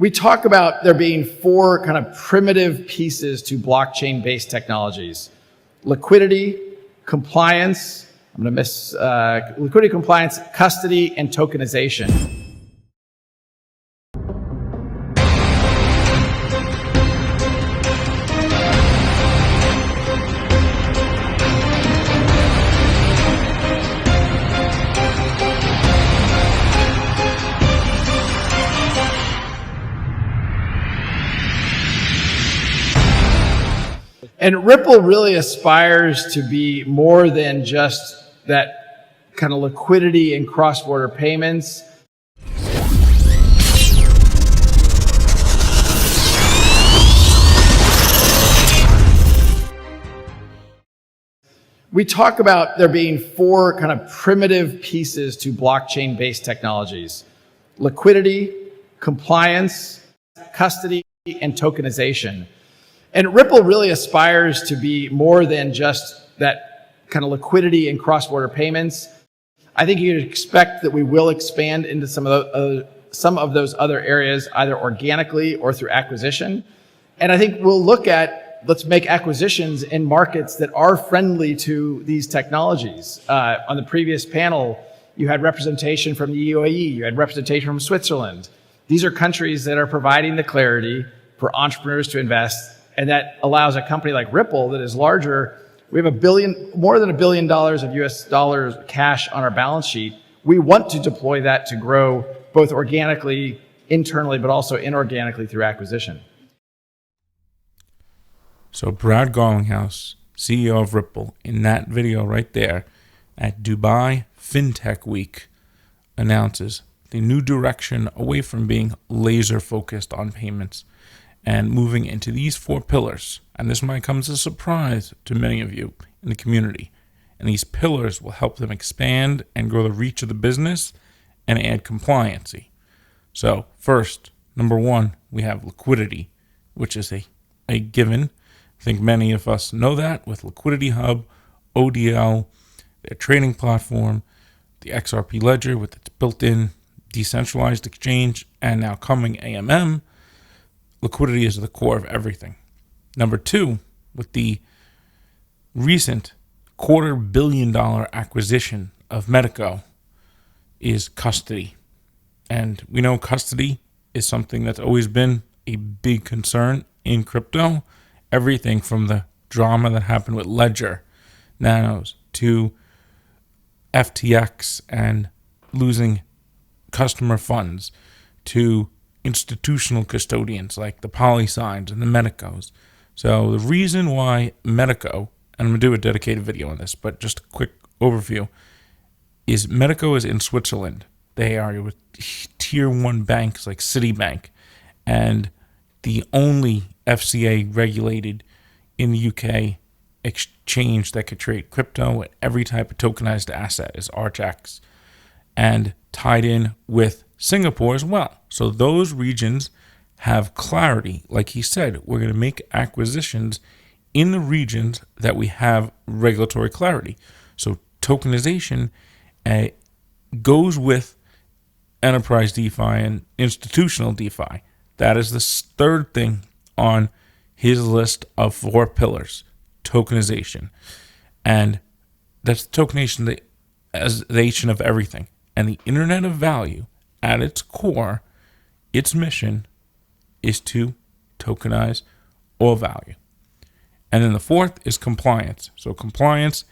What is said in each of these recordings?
We talk about there being four kind of primitive pieces to blockchain-based technologies: liquidity, compliance, liquidity, compliance, custody, and tokenization. And Ripple really aspires to be more than just that kind of liquidity and cross-border payments. We talk about there being four kind of primitive pieces to blockchain-based technologies: liquidity, compliance, custody, and tokenization. And Ripple really aspires to be more than just that kind of liquidity and cross-border payments. I think you could expect that we will expand into some of those other areas, either organically or through acquisition. And I think we'll look at, let's make acquisitions in markets that are friendly to these technologies. On the previous panel, you had representation from the UAE, you had representation from Switzerland. These are countries that are providing the clarity for entrepreneurs to invest, and that allows a company like Ripple that is larger. We have more than $1 billion of US dollars cash on our balance sheet. We want to deploy that to grow both organically, internally, but also inorganically through acquisition. So Brad Garlinghouse, CEO of Ripple, in that video right there at Dubai FinTech Week, announces the new direction away from being laser focused on payments and moving into these four pillars. And this might come as a surprise to many of you in the community. And these pillars will help them expand and grow the reach of the business and add compliancy. So first, number one, we have liquidity, which is a given. I think many of us know that with Liquidity Hub, ODL, their trading platform, the XRP ledger with its built-in decentralized exchange, and now coming AMM. Liquidity is the core of everything. Number two, with the recent $250 million acquisition of METACO, is custody. And we know custody is something that's always been a big concern in crypto. Everything from the drama that happened with Ledger, Nanos, to FTX and losing customer funds, to institutional custodians like the Polysigns and the METACOs. So the reason why METACO, and I'm going to do a dedicated video on this, but just a quick overview, is METACO is in Switzerland. They are with tier 1 banks like Citibank, and the only FCA regulated in the UK exchange that could trade crypto and every type of tokenized asset is Archax, and tied in with Singapore as well. So those regions have clarity. Like he said, we're going to make acquisitions in the regions that we have regulatory clarity. So tokenization goes with enterprise DeFi and institutional DeFi. That is the third thing on his list of four pillars: tokenization. And that's the tokenization of everything. And the Internet of Value, at its core, its mission is to tokenize all value. And then the fourth is compliance. So compliance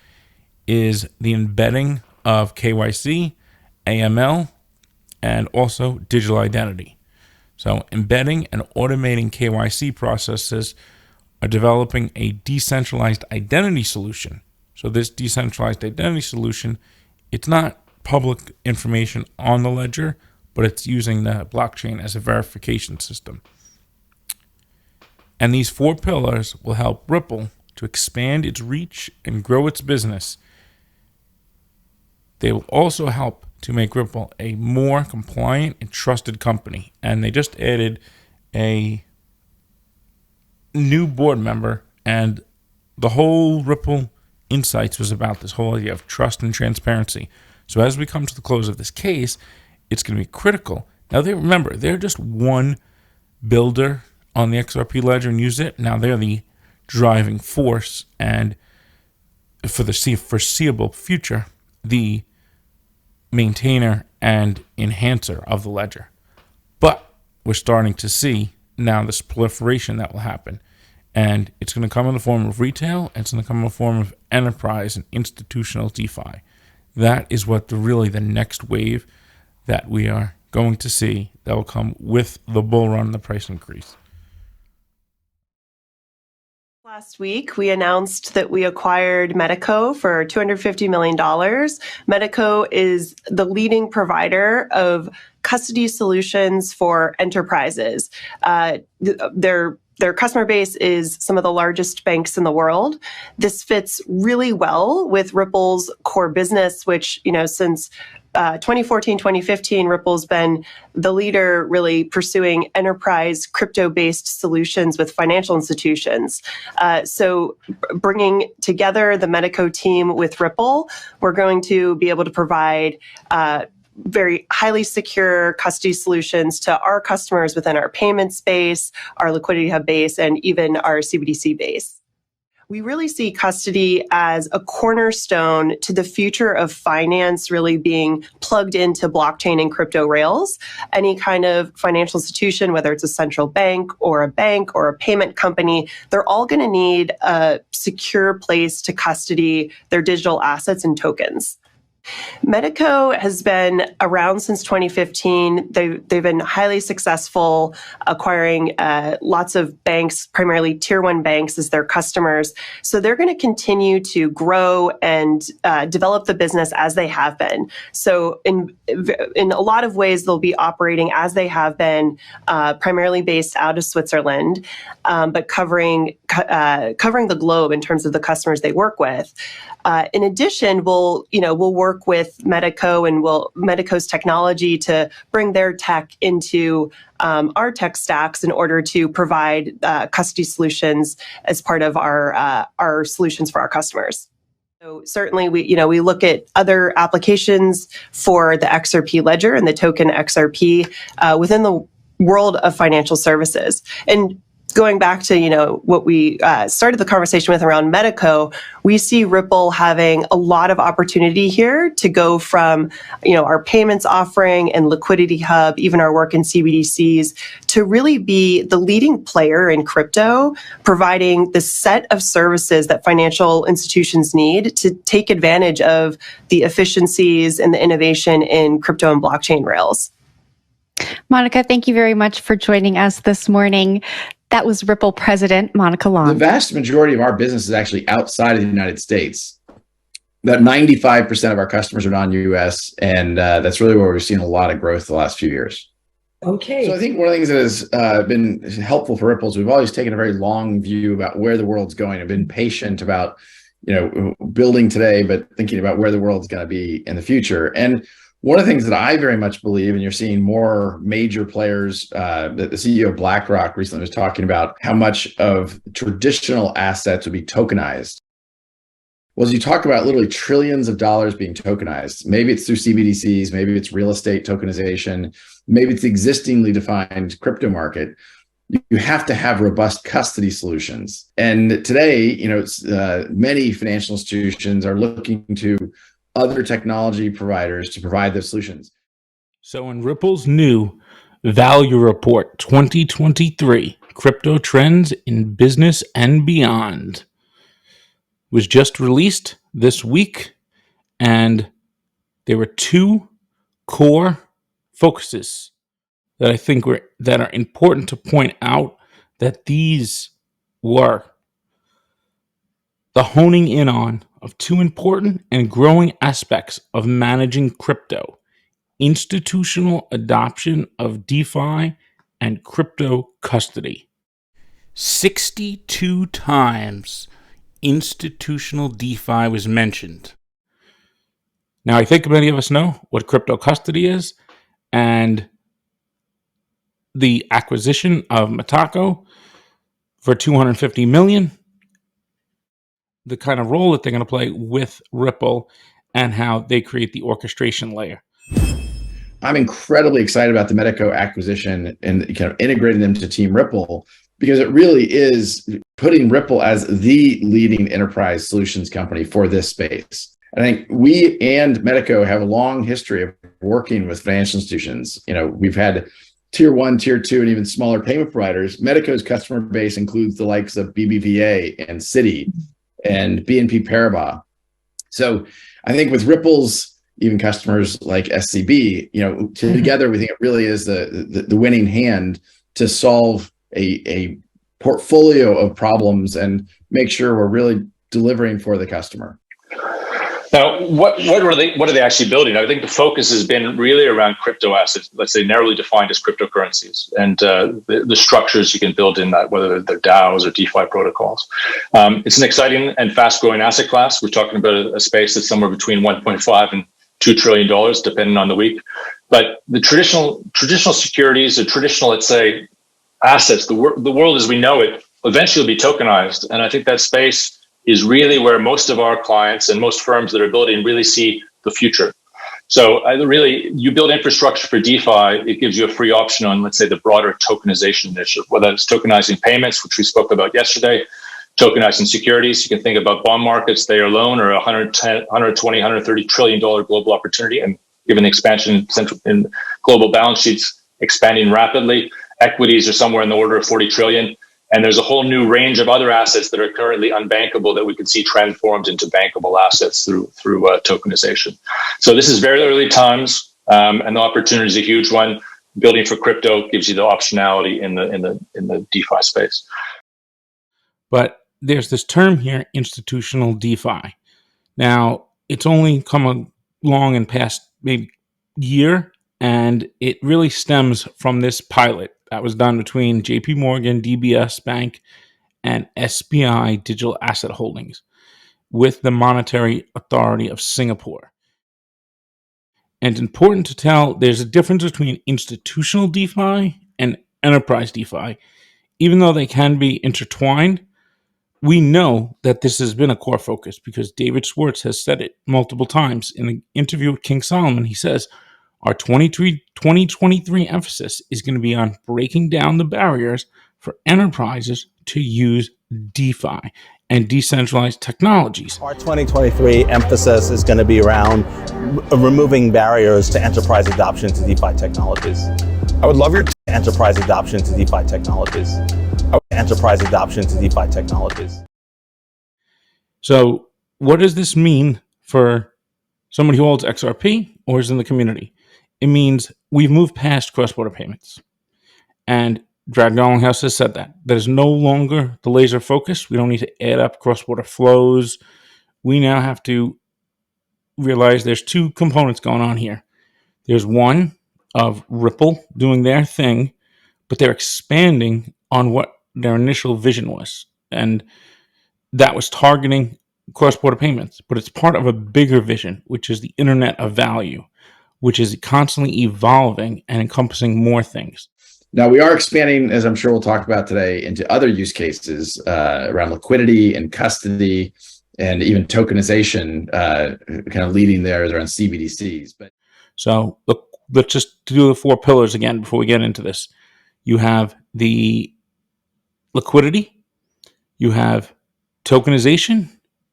is the embedding of KYC, AML, and also digital identity. So embedding and automating KYC processes are developing a decentralized identity solution. So this decentralized identity solution, it's not public information on the ledger, but it's using the blockchain as a verification system. And these four pillars will help Ripple to expand its reach and grow its business. They will also help to make Ripple a more compliant and trusted company. And they just added a new board member, and the whole Ripple Insights was about this whole idea of trust and transparency. So as we come to the close of this case, it's going to be critical. Now, remember, they're just one builder on the XRP ledger and use it. Now they're the driving force and for the foreseeable future, the maintainer and enhancer of the ledger. But we're starting to see now this proliferation that will happen. And it's going to come in the form of retail. And it's going to come in the form of enterprise and institutional DeFi. That is what really the next wave that we are going to see that will come with the bull run, the price increase. Last week, we announced that we acquired METACO for $250 million. METACO is the leading provider of custody solutions for enterprises. Their customer base is some of the largest banks in the world. This fits really well with Ripple's core business, which, since 2014, 2015, Ripple's been the leader really pursuing enterprise crypto-based solutions with financial institutions. So bringing together the METACO team with Ripple, we're going to be able to provide very highly secure custody solutions to our customers within our payment space, our Liquidity Hub base, and even our CBDC base. We really see custody as a cornerstone to the future of finance really being plugged into blockchain and crypto rails. Any kind of financial institution, whether it's a central bank or a payment company, they're all going to need a secure place to custody their digital assets and tokens. METACO has been around since 2015. They've been highly successful acquiring lots of banks, primarily tier one banks as their customers. So they're going to continue to grow and develop the business as they have been. So in a lot of ways, they'll be operating as they have been, primarily based out of Switzerland, but covering the globe in terms of the customers they work with. In addition, we'll work with METACO and METACO's technology to bring their tech into our tech stacks in order to provide custody solutions as part of our solutions for our customers. So certainly, we look at other applications for the XRP ledger and the token XRP within the world of financial services. And going back to, what we started the conversation with around METACO, we see Ripple having a lot of opportunity here to go from, our payments offering and Liquidity Hub, even our work in CBDCs, to really be the leading player in crypto, providing the set of services that financial institutions need to take advantage of the efficiencies and the innovation in crypto and blockchain rails. Monica, thank you very much for joining us this morning. That was Ripple President Monica Long. The vast majority of our business is actually outside of the United States. About 95% of our customers are non-US, and that's really where we've seen a lot of growth the last few years. Okay. So I think one of the things that has been helpful for Ripple is we've always taken a very long view about where the world's going. I've been patient about, building today, but thinking about where the world's going to be in the future. And one of the things that I very much believe, and you're seeing more major players, the CEO of BlackRock recently was talking about how much of traditional assets would be tokenized. Well, as you talk about literally trillions of dollars being tokenized, maybe it's through CBDCs, maybe it's real estate tokenization, maybe it's the existingly defined crypto market. You have to have robust custody solutions. And today, many financial institutions are looking to other technology providers to provide those solutions. So in Ripple's new Value Report 2023, Crypto Trends in Business and Beyond, was just released this week, and there were two core focuses that I think that are important to point out, that these were the honing in on of two important and growing aspects of managing crypto: institutional adoption of DeFi and crypto custody. 62 times institutional DeFi was mentioned. Now, I think many of us know what crypto custody is, and the acquisition of METACO for $250 million, the kind of role that they're going to play with Ripple and how they create the orchestration layer. I'm incredibly excited about the METACO acquisition and kind of integrating them to Team Ripple, because it really is putting Ripple as the leading enterprise solutions company for this space. And I think we and METACO have a long history of working with financial institutions. We've had tier 1, tier 2, and even smaller payment providers. METACO's customer base includes the likes of BBVA and Citi and BNP Paribas. So I think with Ripple's even customers like SCB, together we think it really is the winning hand to solve a portfolio of problems and make sure we're really delivering for the customer. Now, what are they actually building? I think the focus has been really around crypto assets, let's say narrowly defined as cryptocurrencies, and the structures you can build in that, whether they're DAOs or DeFi protocols. It's an exciting and fast-growing asset class. We're talking about a space that's somewhere between 1.5 and $2 trillion, depending on the week. But the traditional securities, the traditional, let's say, assets, the world as we know it, eventually will be tokenized, and I think that space is really where most of our clients and most firms that are building really see the future. So you build infrastructure for DeFi, it gives you a free option on, let's say, the broader tokenization initiative, whether it's tokenizing payments, which we spoke about yesterday, tokenizing securities. You can think about bond markets. They alone are $120, $130 trillion global opportunity. And given the expansion in global balance sheets expanding rapidly, equities are somewhere in the order of 40 trillion. And there's a whole new range of other assets that are currently unbankable that we could see transformed into bankable assets through tokenization. So this is very early times, and the opportunity is a huge one. Building for crypto gives you the optionality in the DeFi space. But there's this term here, institutional DeFi. Now, it's only come along in past maybe year, and it really stems from this pilot that was done between JP Morgan, DBS Bank, and SBI Digital Asset Holdings with the Monetary Authority of Singapore. And it's important to tell there's a difference between institutional DeFi and enterprise DeFi. Even though they can be intertwined, we know that this has been a core focus because David Schwartz has said it multiple times. In an interview with King Solomon, he says, our 2023 emphasis is going to be on breaking down the barriers for enterprises to use DeFi and decentralized technologies. Our 2023 emphasis is going to be around removing barriers to enterprise adoption to DeFi technologies. I would love your enterprise adoption to DeFi technologies. Enterprise adoption to DeFi technologies. So what does this mean for somebody who holds XRP or is in the community? It means we've moved past cross-border payments. And Brad Garlinghouse has said that is no longer the laser focus. We don't need to add up cross-border flows. We now have to realize there's two components going on here. There's one of Ripple doing their thing, but they're expanding on what their initial vision was. And that was targeting cross-border payments. But it's part of a bigger vision, which is the Internet of Value, which is constantly evolving and encompassing more things. Now, we are expanding, as I'm sure we'll talk about today, into other use cases around liquidity and custody and even tokenization, kind of leading there around CBDCs. So look, let's just do the four pillars again before we get into this. You have the liquidity, you have tokenization,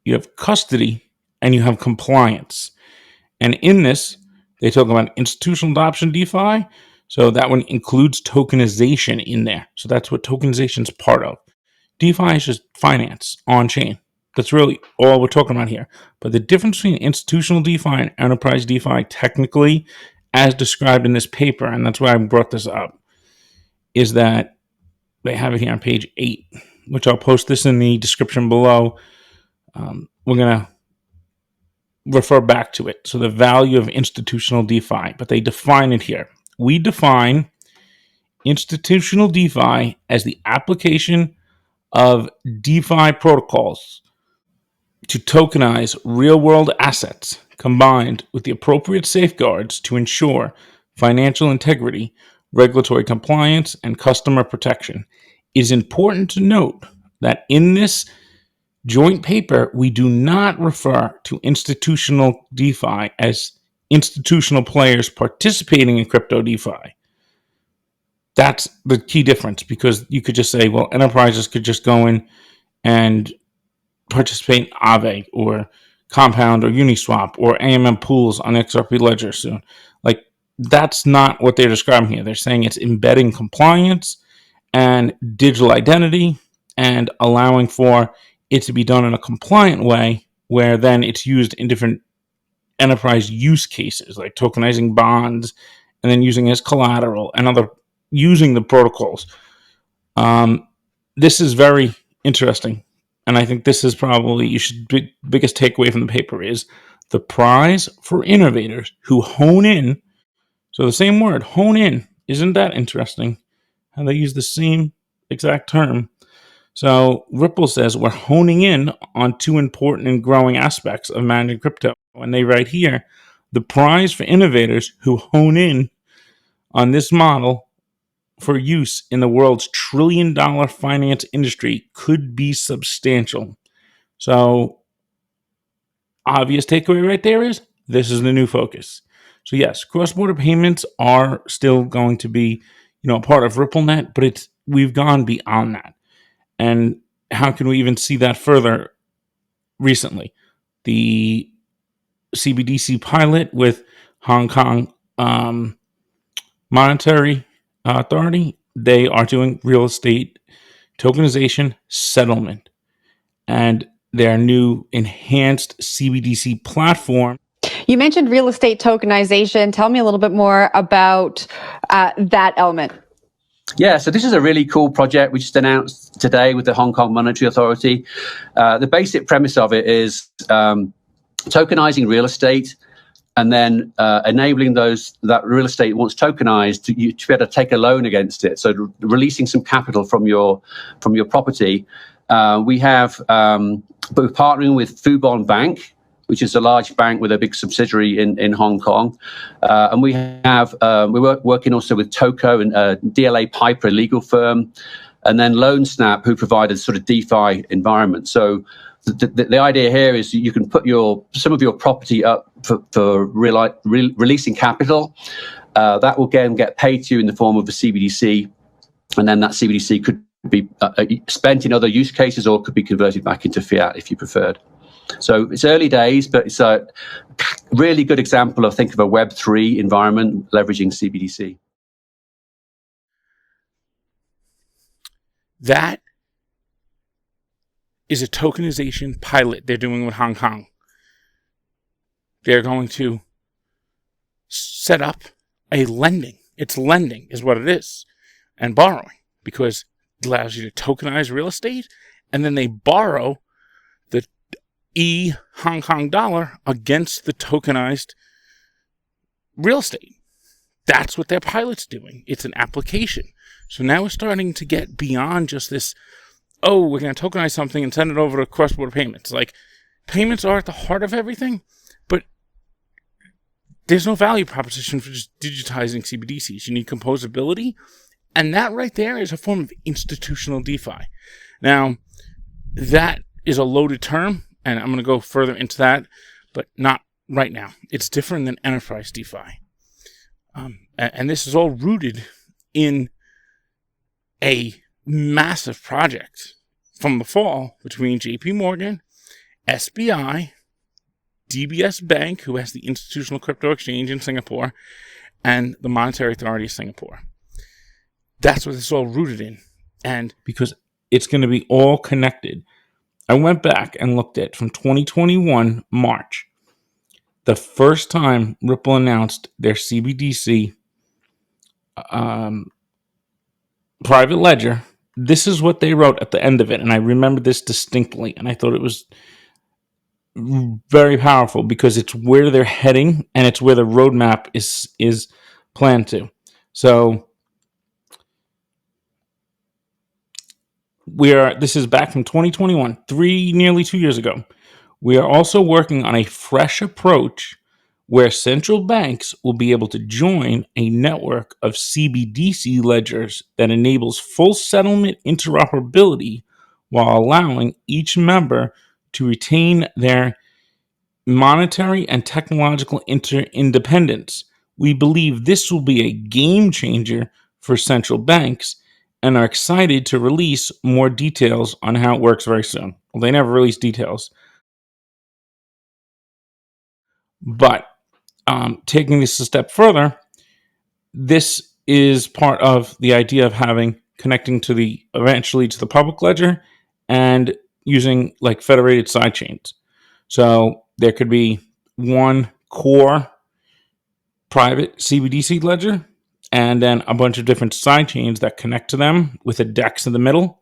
you have custody, and you have compliance. And in this, they talk about institutional adoption DeFi. So that one includes tokenization in there. So that's what tokenization is part of. DeFi is just finance on chain. That's really all we're talking about here. But the difference between institutional DeFi and enterprise DeFi, technically, as described in this paper, and that's why I brought this up, is that they have it here on page 8, which I'll post this in the description below. We're going to refer back to it. So the value of institutional DeFi, but they define it here. We define institutional DeFi as the application of DeFi protocols to tokenize real-world assets combined with the appropriate safeguards to ensure financial integrity, regulatory compliance, and customer protection. It is important to note that in this joint paper, we do not refer to institutional DeFi as institutional players participating in crypto DeFi. That's the key difference, because you could just say, well, enterprises could just go in and participate in Aave or Compound or Uniswap or AMM pools on XRP Ledger soon. Like, that's not what they're describing here. They're saying it's embedding compliance and digital identity and allowing for it to be done in a compliant way, where then it's used in different enterprise use cases, like tokenizing bonds and then using as collateral and other using the protocols. This is very interesting. And I think this is probably biggest takeaway from the paper is the prize for innovators who hone in. So the same word, hone in. Isn't that interesting? How they use the same exact term. So Ripple says we're honing in on two important and growing aspects of managing crypto. And they write here, the prize for innovators who hone in on this model for use in the world's trillion-dollar finance industry could be substantial. So obvious takeaway right there is this is the new focus. So yes, cross-border payments are still going to be, a part of RippleNet, but we've gone beyond that. And how can we even see that further recently? The CBDC pilot with Hong Kong Monetary Authority, they are doing real estate tokenization settlement. And their new enhanced CBDC platform. You mentioned real estate tokenization. Tell me a little bit more about that element. Yeah, so this is a really cool project we just announced today with the Hong Kong Monetary Authority. The basic premise of it is tokenizing real estate and then enabling that real estate, once tokenized, to be able to take a loan against it. So releasing some capital from your property. We have, we're partnering with Fubon Bank, which is a large bank with a big subsidiary in Hong Kong. And we have, we're working also with TOKO and DLA Piper, a legal firm, and then LoanSnap, who provide a sort of DeFi environment. So the idea here is you can put some of your property up for releasing capital. That will again get paid to you in the form of a CBDC. And then that CBDC could be spent in other use cases or could be converted back into fiat if you preferred. So it's early days, but it's a really good example, I think, of a Web3 environment leveraging CBDC. That is a tokenization pilot they're doing with Hong Kong. They're going to set up a lending. It's lending is what it is, and borrowing, because it allows you to tokenize real estate, and then they borrow the Hong Kong dollar against the tokenized real estate. That's what their pilot's doing. It's an application. So now we're starting to get beyond just this, we're going to tokenize something and send it over to cross-border payments. Like, payments are at the heart of everything, but there's no value proposition for just digitizing CBDCs. You need composability, and that right there is a form of institutional DeFi. Now, that is a loaded term, and I'm going to go further into that, but not right now. It's different than enterprise DeFi. And this is all rooted in a massive project from the fall between JP Morgan, SBI, DBS Bank, who has the Institutional Crypto Exchange in Singapore, and the Monetary Authority of Singapore. That's what this is all rooted in. And because it's going to be all connected, I went back and looked at from 2021 March, the first time Ripple announced their CBDC private ledger. This is what they wrote at the end of it, and I remember this distinctly, and I thought it was very powerful because it's where they're heading and it's where the roadmap is planned to. So this is back from 2021, nearly 2 years ago. We are also working on a fresh approach where central banks will be able to join a network of CBDC ledgers that enables full settlement interoperability while allowing each member to retain their monetary and technological interdependence. We believe this will be a game changer for central banks and are excited to release more details on how it works very soon. Well, they never release details. But taking this a step further, this is part of the idea of having connecting to eventually to the public ledger and using like federated sidechains. So there could be one core private CBDC ledger and then a bunch of different sidechains that connect to them with a DEX in the middle.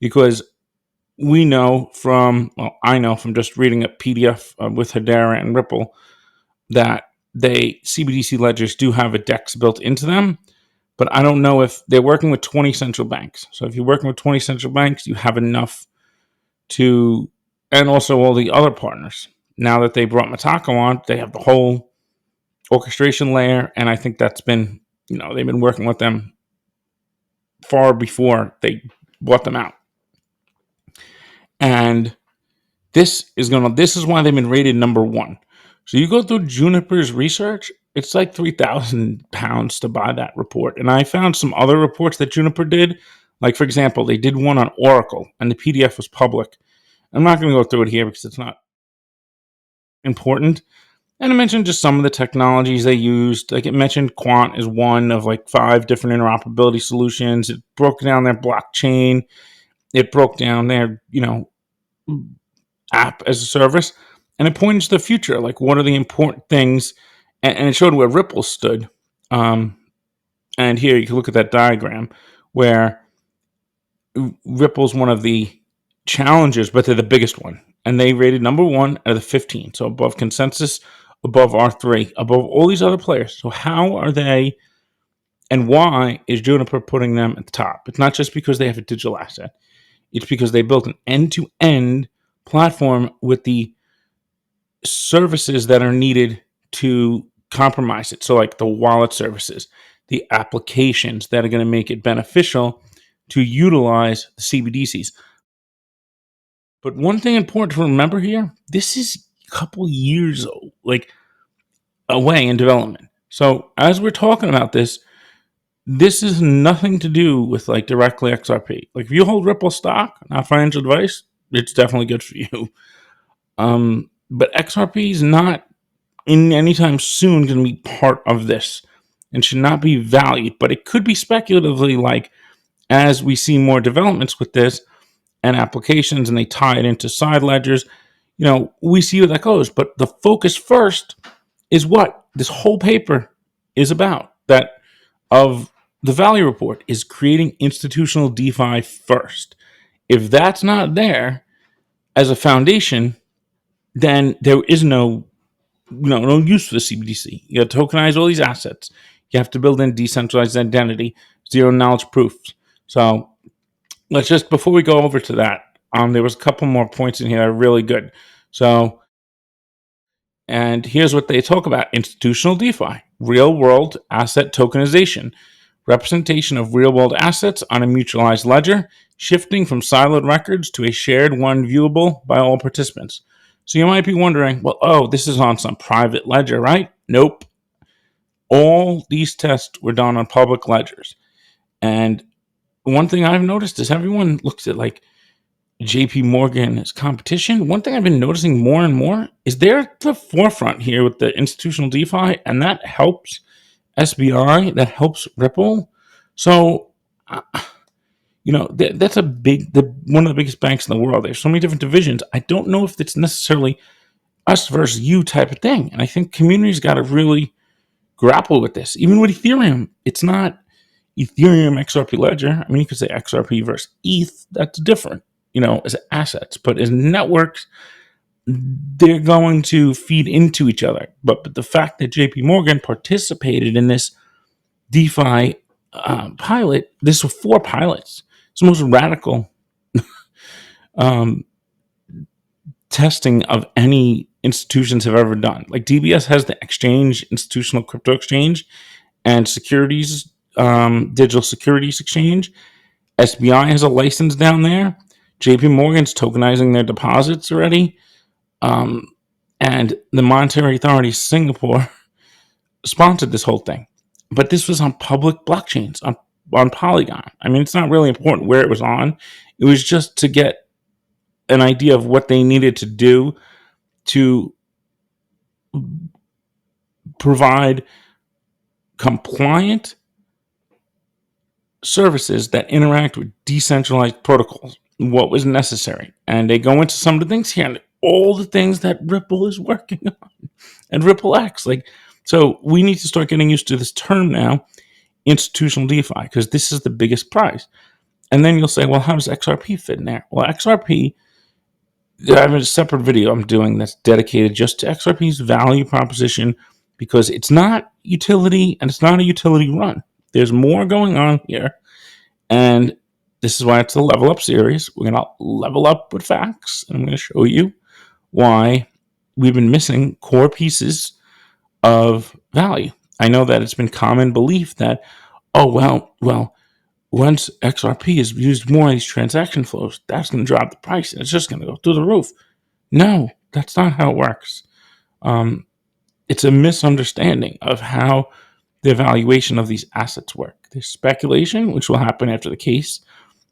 Because I know from just reading a PDF with Hedera and Ripple that CBDC ledgers do have a DEX built into them, but I don't know if they're working with 20 central banks. So if you're working with 20 central banks, you have enough to, and also all the other partners. Now that they brought METACO on, they have the whole orchestration layer, and I think that's been, they've been working with them far before they bought them out. And this is why they've been rated number one. So you go through Juniper's research, it's like £3,000 to buy that report. And I found some other reports that Juniper did. Like, for example, they did one on Oracle, and the PDF was public. I'm not going to go through it here because it's not important. And I mentioned just some of the technologies they used. Like, it mentioned Quant is one of like 5 different interoperability solutions. It broke down their blockchain. It broke down their, app as a service. And it pointed to the future, like what are the important things, and it showed where Ripple stood. And here you can look at that diagram where Ripple's one of the challengers, but they're the biggest one. And they rated number 1 out of the 15. So above Consensus, above R3, above all these other players. So how are they, and why is Juniper putting them at the top? It's not just because they have a digital asset. It's because they built an end-to-end platform with the services that are needed to compromise it. So like the wallet services, the applications that are going to make it beneficial to utilize the CBDCs. But one thing important to remember here, this is a couple years away in development. So as we're talking about this is nothing to do with like directly XRP. Like if you hold Ripple stock, not financial advice, it's definitely good for you. But XRP is not in anytime soon going to be part of this and should not be valued. But it could be speculatively, like as we see more developments with this and applications and they tie it into side ledgers, we see where that goes. But the focus first is what this whole paper is about. That of the value report is creating institutional DeFi first. If that's not there as a foundation, then there is no use for the CBDC. You have to tokenize all these assets. You have to build in decentralized identity, zero knowledge proofs. So let's just, before we go over to that, there was a couple more points in here that are really good. So, and here's what they talk about: institutional DeFi, real world asset tokenization, representation of real world assets on a mutualized ledger, shifting from siloed records to a shared one viewable by all participants. So you might be wondering, well, this is on some private ledger, right? Nope. All these tests were done on public ledgers. And one thing I've noticed is everyone looks at like JP Morgan as competition. One thing I've been noticing more and more is they're at the forefront here with the institutional DeFi, and that helps SBI, that helps Ripple. So, that's one of the biggest banks in the world. There's so many different divisions. I don't know if it's necessarily us versus you type of thing. And I think community's got to really grapple with this. Even with Ethereum, it's not Ethereum XRP ledger. I mean, you could say XRP versus ETH. That's different, as assets. But as networks, they're going to feed into each other. But the fact that JP Morgan participated in this DeFi pilot, this was 4 pilots. It's the most radical testing of any institutions have ever done. Like DBS has the exchange, institutional crypto exchange, and securities, digital securities exchange. SBI has a license down there. JP Morgan's tokenizing their deposits already. And the Monetary Authority of Singapore sponsored this whole thing. But this was on public blockchains, on Polygon. I mean, it's not really important where it was on. It was just to get an idea of what they needed to do to provide compliant services that interact with decentralized protocols, what was necessary. And they go into some of the things here, and all the things that Ripple is working on, and Ripple X. So we need to start getting used to this term now, institutional DeFi, because this is the biggest prize. And then you'll say, well, how does XRP fit in there? Well, XRP, I have a separate video I'm doing that's dedicated just to XRP's value proposition, because it's not utility and it's not a utility run. There's more going on here. And this is why it's the Level Up series. We're going to level up with facts. And I'm going to show you why we've been missing core pieces of value. I know that it's been common belief that, oh, well, once XRP is used more in these transaction flows, that's going to drop the price and it's just going to go through the roof. No, that's not how it works. It's a misunderstanding of how the evaluation of these assets work. There's speculation, which will happen after the case,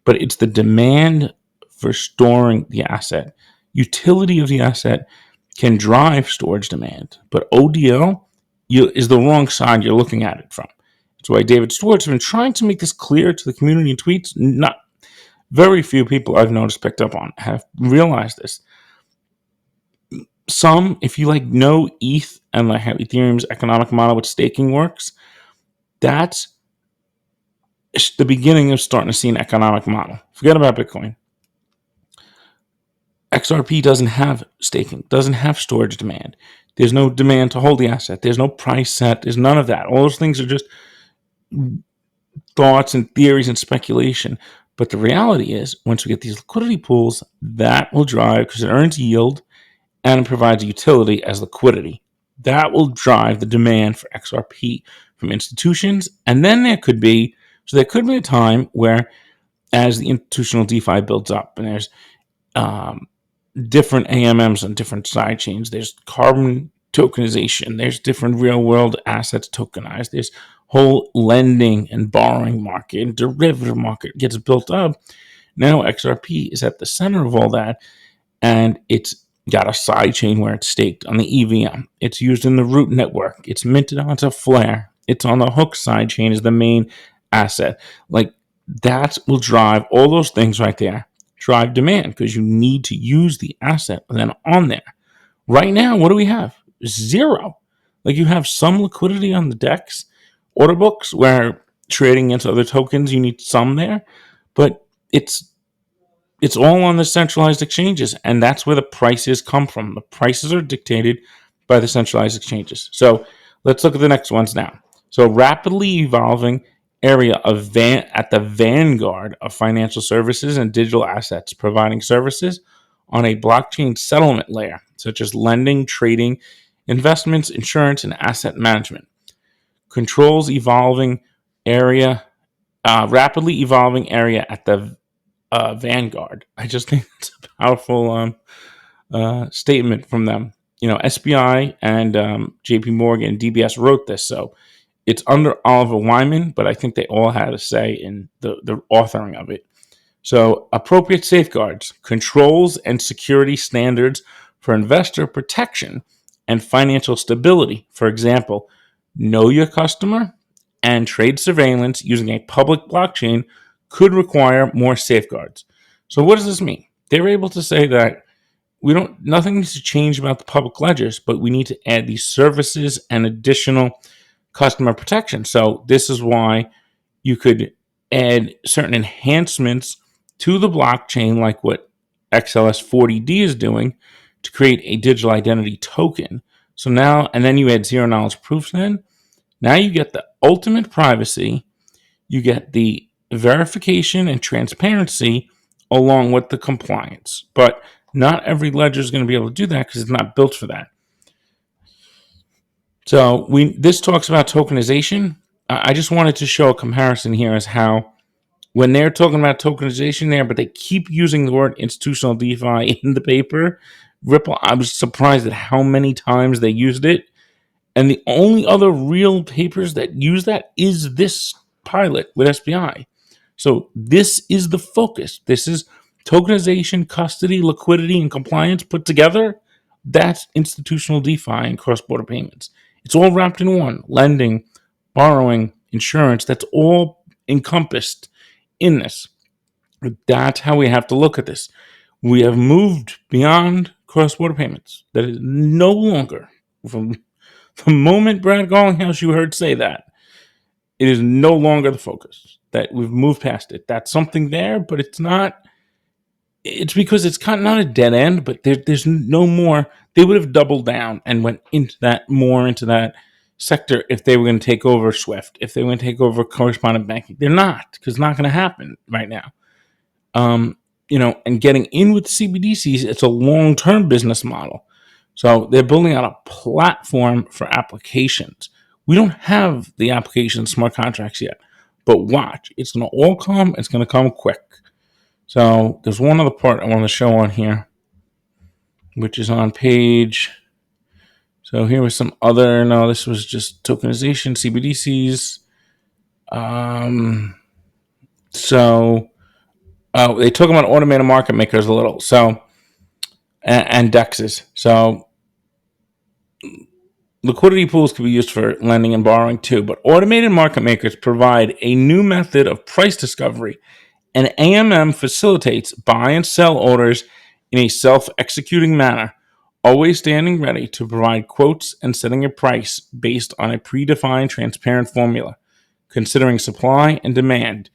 but it's the demand for storing the asset. Utility of the asset can drive storage demand, but ODL is the wrong side you're looking at it from. That's why David Stewart's been trying to make this clear to the community in tweets. Not very few people I've noticed picked up on have realized this. Some, if you know ETH and how Ethereum's economic model with staking works, that's the beginning of starting to see an economic model. Forget about Bitcoin. XRP doesn't have staking, doesn't have storage demand. There's no demand to hold the asset. There's no price set. There's none of that. All those things are just thoughts and theories and speculation. But the reality is, once we get these liquidity pools, that will drive, because it earns yield and it provides utility as liquidity. That will drive the demand for XRP from institutions. And then there could be a time where, as the institutional DeFi builds up, and there's different AMMs on different side chains, there's carbon tokenization, there's different real world assets tokenized, there's whole lending and borrowing market and derivative market gets built up. Now XRP is at the center of all that, and it's got a side chain where it's staked on the EVM. It's used in the root network. It's minted onto Flare. It's on the Hook side chain as the main asset. That will drive all those things right there. Drive demand, because you need to use the asset then on there. Right now, what do we have? Zero. You have some liquidity on the DEX order books where trading against other tokens, you need some there, but it's all on the centralized exchanges, and that's where the prices come from. The prices are dictated by the centralized exchanges. So let's look at the next ones now. So rapidly evolving area at the vanguard of financial services and digital assets, providing services on a blockchain settlement layer, such as lending, trading, investments, insurance, and asset management. Controls evolving area, rapidly evolving area at the vanguard. I just think it's a powerful statement from them. SBI and JP Morgan, DBS wrote this, so it's under Oliver Wyman, but I think they all had a say in the authoring of it. So appropriate safeguards, controls, and security standards for investor protection and financial stability. For example, know your customer and trade surveillance using a public blockchain could require more safeguards. So what does this mean? They're able to say that nothing needs to change about the public ledgers, but we need to add these services and additional customer protection. So this is why you could add certain enhancements to the blockchain, like what XLS40D is doing, to create a digital identity token. So now, and then you add zero knowledge proofs in. Now you get the ultimate privacy, you get the verification and transparency along with the compliance. But not every ledger is going to be able to do that because it's not built for that. So this talks about tokenization. I just wanted to show a comparison here as how when they're talking about tokenization there, but they keep using the word institutional DeFi in the paper, Ripple, I was surprised at how many times they used it. And the only other real papers that use that is this pilot with SBI. So this is the focus. This is tokenization, custody, liquidity, and compliance put together. That's institutional DeFi and cross-border payments. It's all wrapped in one. Lending, borrowing, insurance, that's all encompassed in this. That's how we have to look at this. We have moved beyond cross-border payments. That is no longer, from the moment Brad Garlinghouse you heard say that, it is no longer the focus. That we've moved past it. That's something there, but it's not. It's because it's not a dead end, but there's no more. They would have doubled down and went into that sector if they were going to take over SWIFT, if they were going to take over correspondent banking. They're not, because it's not going to happen right now. And getting in with CBDCs, it's a long-term business model. So they're building out a platform for applications. We don't have the application smart contracts yet, but watch. It's going to all come. It's going to come quick. So there's one other part I want to show on here, which is on page. So here was some other. No, this was just tokenization, CBDCs. They talk about automated market makers a little. So and DEXs. So liquidity pools can be used for lending and borrowing too, but automated market makers provide a new method of price discovery, and AMM facilitates buy and sell orders in a self-executing manner, always standing ready to provide quotes and setting a price based on a predefined transparent formula, considering supply and demand.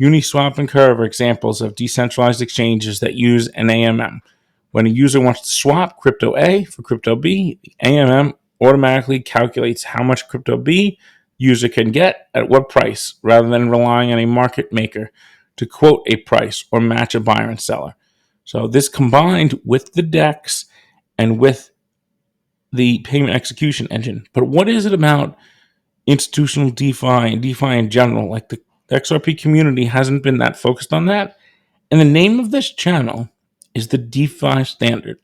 Uniswap and Curve are examples of decentralized exchanges that use an AMM. When a user wants to swap crypto A for crypto B, the AMM automatically calculates how much crypto B user can get at what price, rather than relying on a market maker to quote a price or match a buyer and seller. So this combined with the DEX and with the payment execution engine. But what is it about institutional DeFi and DeFi in general? Like the XRP community hasn't been that focused on that. And the name of this channel is the DeFi Standard.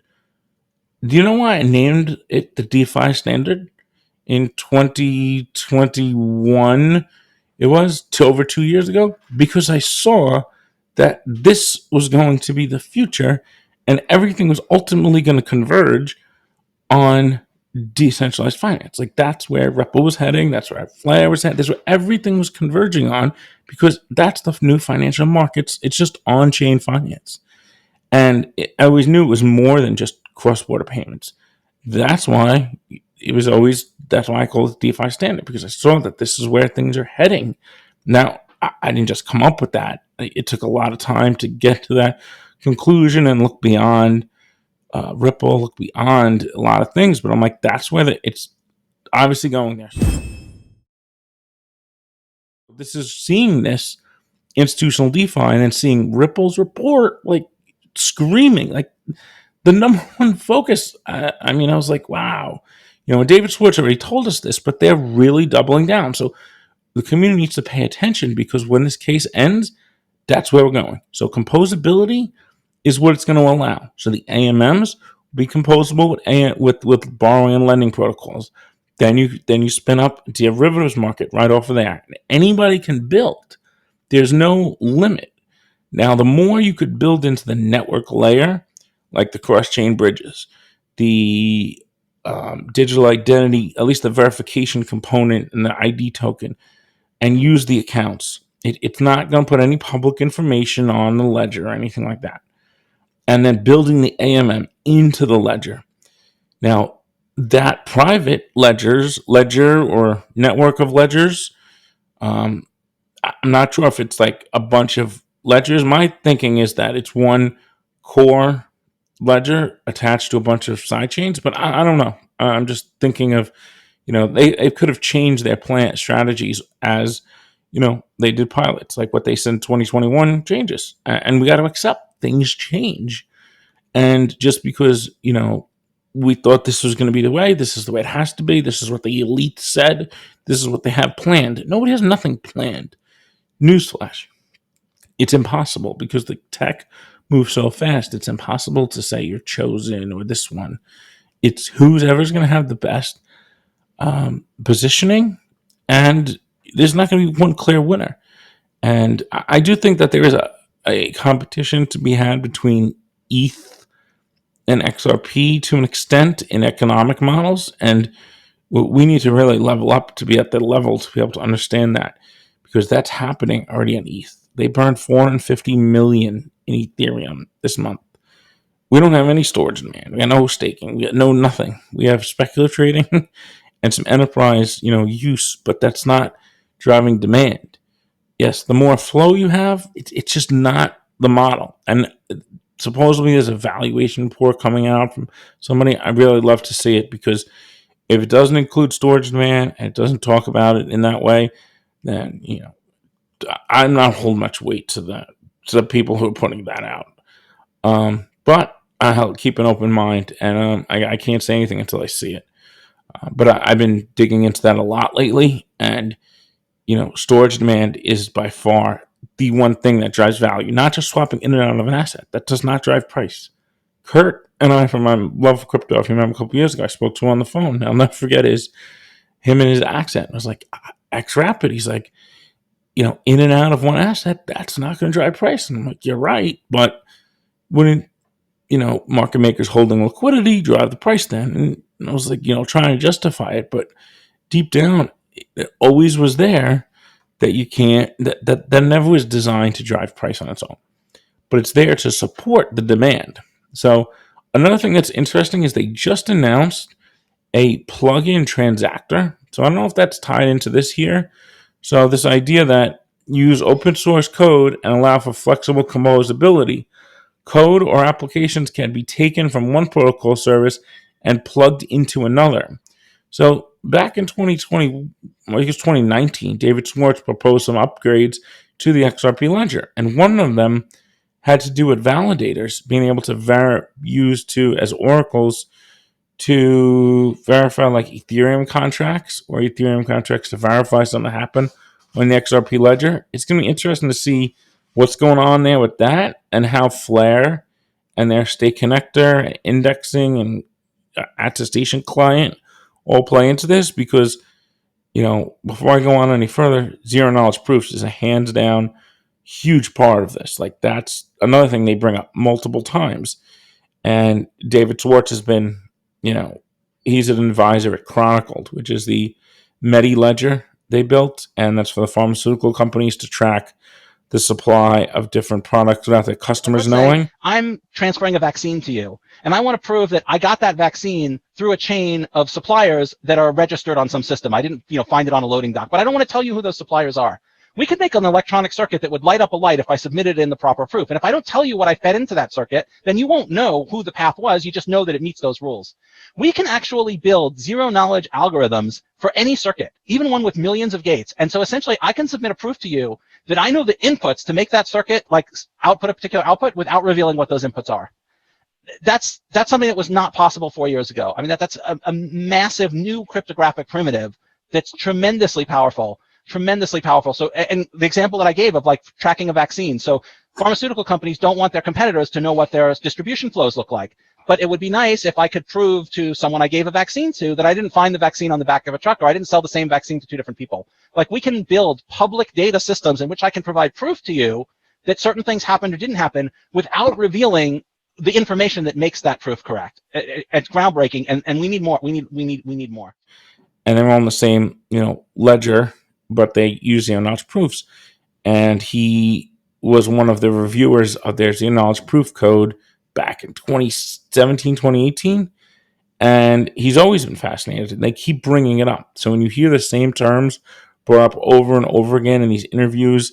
Do you know why I named it the DeFi Standard? In 2021, it was over 2 years ago, because I saw that this was going to be the future and everything was ultimately going to converge on decentralized finance. Like that's where Ripple was heading. That's where Flare was heading. That's where everything was converging on, because that's the new financial markets. It's just on-chain finance. And I always knew it was more than just cross-border payments. That's why that's why I call it DeFi Standard, because I saw that this is where things are heading. Now, I didn't just come up with that. It took a lot of time to get to that conclusion and look beyond Ripple, look beyond a lot of things. But I'm like, that's where it's obviously going there. This is seeing this institutional DeFi and then seeing Ripple's report, like screaming, like the number one focus. I was like, wow. David Schwartz already told us this, but they're really doubling down. So the community needs to pay attention, because when this case ends, that's where we're going. So composability is what it's going to allow. So the AMMs will be composable with borrowing and lending protocols. Then you spin up a derivatives market right off of there. Anybody can build. There's no limit. Now, the more you could build into the network layer, like the cross-chain bridges, the digital identity, at least the verification component and the ID token, and use the accounts. It's not going to put any public information on the ledger or anything like that. And then building the AMM into the ledger. Now, that private ledger or network of ledgers, I'm not sure if it's like a bunch of ledgers. My thinking is that it's one core ledger attached to a bunch of side chains, but I don't know. I'm just thinking of, they could have changed their plan strategies as, they did pilots, like what they said in 2021 changes. And we got to accept things change. And just because, we thought this was going to be the way, this is the way it has to be, this is what the elite said, this is what they have planned. Nobody has nothing planned. Newsflash. It's impossible, because the tech move so fast. It's impossible to say you're chosen or this one. It's who's ever's going to have the best positioning, and there's not going to be one clear winner. And I do think that there is a competition to be had between ETH and XRP to an extent in economic models, and we need to really level up to be at that level to be able to understand that, because that's happening already on ETH. They burned 450 million in Ethereum this month. We don't have any storage demand. We got no staking. We got no nothing. We have speculative trading and some enterprise, use, but that's not driving demand. Yes, the more flow you have, it's just not the model. And supposedly there's a valuation report coming out from somebody. I really love to see it, because if it doesn't include storage demand and it doesn't talk about it in that way, then I'm not holding much weight to the people who are putting that out. But I'll keep an open mind, and I can't say anything until I see it. But I've been digging into that a lot lately, and storage demand is by far the one thing that drives value, not just swapping in and out of an asset. That does not drive price. Kurt and I, from my love of crypto, if you remember a couple years ago, I spoke to him on the phone. I'll never forget him and his accent. I was like, X-Rapid. He's like, in and out of one asset, that's not going to drive price. And I'm like, you're right. But wouldn't, market makers holding liquidity drive the price then? And I was like, trying to justify it. But deep down, it always was there that you can't, that never was designed to drive price on its own. But it's there to support the demand. So another thing that's interesting is they just announced a plug-in transactor. So I don't know if that's tied into this here. So this idea that use open source code and allow for flexible composability. Code or applications can be taken from one protocol service and plugged into another. So back in 2020, I guess 2019, David Schwartz proposed some upgrades to the XRP ledger. And one of them had to do with validators being able to use as oracles to verify like Ethereum contracts, or Ethereum contracts to verify something happened on the XRP ledger. It's going to be interesting to see what's going on there with that, and how Flare and their stake connector, indexing, and attestation client all play into this, because, before I go on any further, zero knowledge proofs is a hands down huge part of this. Like, that's another thing they bring up multiple times. And David Schwartz has been, he's an advisor at Chronicled, which is the Medi ledger they built, and that's for the pharmaceutical companies to track the supply of different products without their customers knowing. I'm transferring a vaccine to you, and I want to prove that I got that vaccine through a chain of suppliers that are registered on some system. I didn't, find it on a loading dock, but I don't want to tell you who those suppliers are. We could make an electronic circuit that would light up a light if I submitted it in the proper proof. And if I don't tell you what I fed into that circuit, then you won't know who the path was. You just know that it meets those rules. We can actually build zero knowledge algorithms for any circuit, even one with millions of gates. And so essentially I can submit a proof to you that I know the inputs to make that circuit, like output a particular output, without revealing what those inputs are. That's something that was not possible 4 years ago. I mean, that's a massive new cryptographic primitive that's tremendously powerful. So, and the example that I gave of like tracking a vaccine. So pharmaceutical companies don't want their competitors to know what their distribution flows look like. But it would be nice if I could prove to someone I gave a vaccine to that I didn't find the vaccine on the back of a truck, or I didn't sell the same vaccine to two different people. Like, we can build public data systems in which I can provide proof to you that certain things happened or didn't happen without revealing the information that makes that proof correct. It's groundbreaking, and we need more. We need more. And they're on the same, ledger, but they use zero knowledge proofs. And he was one of the reviewers of their zero knowledge proof code back in 2017, 2018. And he's always been fascinated. They keep bringing it up. So when you hear the same terms brought up over and over again in these interviews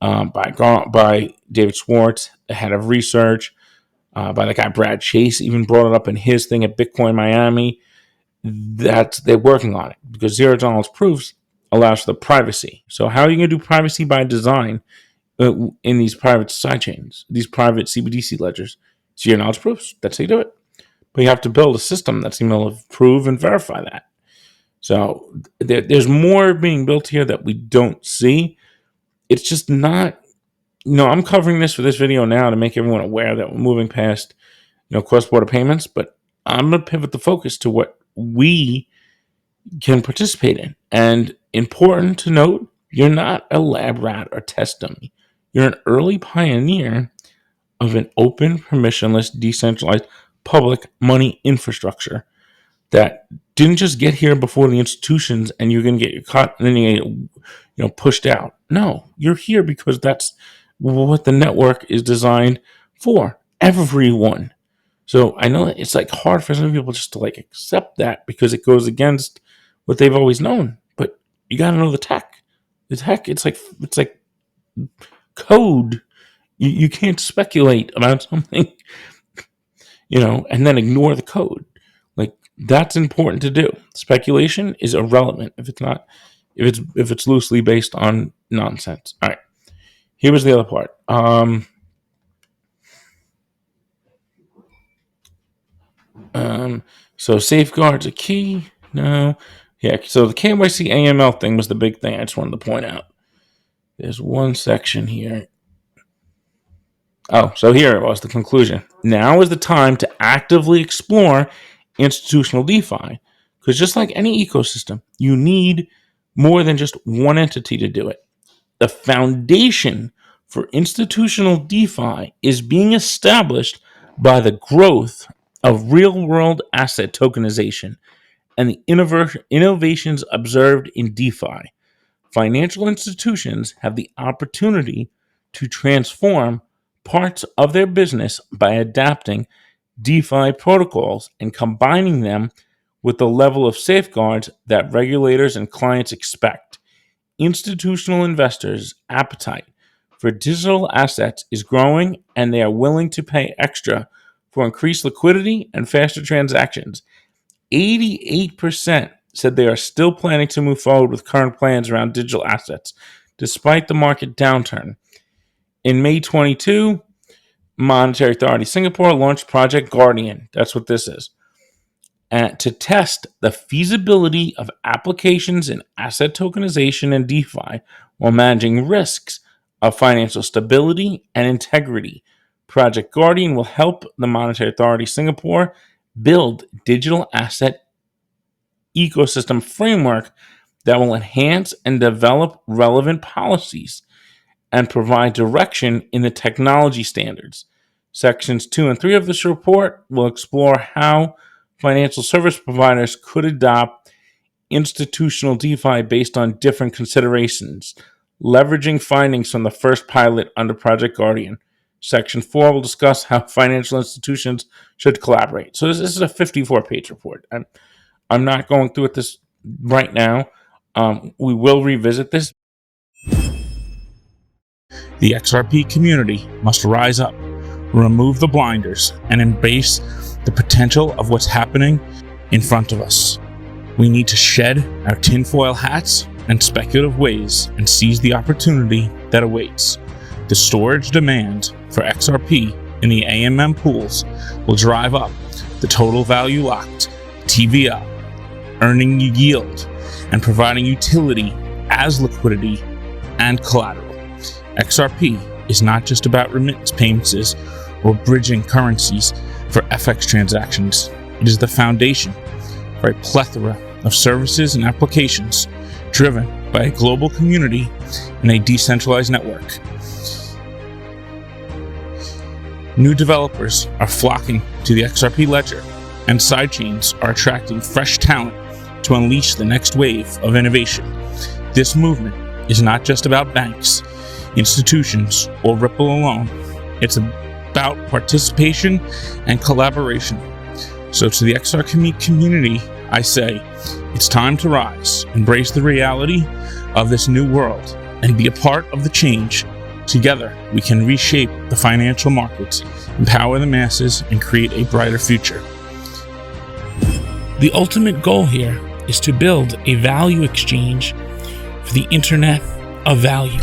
by David Schwartz, the head of research, by the guy Brad Chase, even brought it up in his thing at Bitcoin Miami, that they're working on it, because zero knowledge proofs allows for the privacy. So how are you going to do privacy by design in these private sidechains, these private CBDC ledgers? Zero knowledge proofs. That's how you do it. But you have to build a system that's able to prove and verify that. So there's more being built here that we don't see. It's just not, I'm covering this for this video now to make everyone aware that we're moving past, cross-border payments, but I'm going to pivot the focus to what we can participate in. And important to note, you're not a lab rat or test dummy. You're an early pioneer of an open, permissionless, decentralized public money infrastructure that didn't just get here before the institutions and you're going to get your cut and then you get pushed out. No, you're here because that's what the network is designed for. Everyone. So I know it's like hard for some people just to like accept that because it goes against what they've always known. But you got to know the tech. The tech, it's like code. You can't speculate about something, and then ignore the code. Like that's important to do. Speculation is irrelevant if it's loosely based on nonsense. All right. Here was the other part. So safeguards are key. No. Yeah. So the KYC AML thing was the big thing I just wanted to point out. There's one section here. Oh, so here it was, the conclusion. Now is the time to actively explore institutional DeFi. Because just like any ecosystem, you need more than just one entity to do it. The foundation for institutional DeFi is being established by the growth of real-world asset tokenization and the innovations observed in DeFi. Financial institutions have the opportunity to transform parts of their business by adapting DeFi protocols and combining them with the level of safeguards that regulators and clients expect. Institutional investors' appetite for digital assets is growing, and they are willing to pay extra for increased liquidity and faster transactions. 88% said they are still planning to move forward with current plans around digital assets, despite the market downturn. In May 22, Monetary Authority Singapore launched Project Guardian. That's what this is. To test the feasibility of applications in asset tokenization and DeFi while managing risks of financial stability and integrity. Project Guardian will help the Monetary Authority Singapore build digital asset ecosystem framework that will enhance and develop relevant policies and provide direction in the technology standards. Sections 2 and 3 of this report will explore how financial service providers could adopt institutional DeFi based on different considerations, leveraging findings from the first pilot under Project Guardian. Section 4 will discuss how financial institutions should collaborate. So this is a 54-page report. I'm not going through this right now. We will revisit this. The XRP community must rise up, remove the blinders, and embrace the potential of what's happening in front of us. We need to shed our tinfoil hats and speculative ways and seize the opportunity that awaits. The storage demand for XRP in the AMM pools will drive up the total value locked, TVL, earning you yield, and providing utility as liquidity and collateral. XRP is not just about remittance payments or bridging currencies for FX transactions. It is the foundation for a plethora of services and applications driven by a global community and a decentralized network. New developers are flocking to the XRP ledger, and sidechains are attracting fresh talent to unleash the next wave of innovation. This movement is not just about banks, institutions, or Ripple alone. It's about participation and collaboration. So to the XRP community, I say, it's time to rise, embrace the reality of this new world, and be a part of the change. Together, we can reshape the financial markets, empower the masses, and create a brighter future. The ultimate goal here is to build a value exchange for the Internet of Value.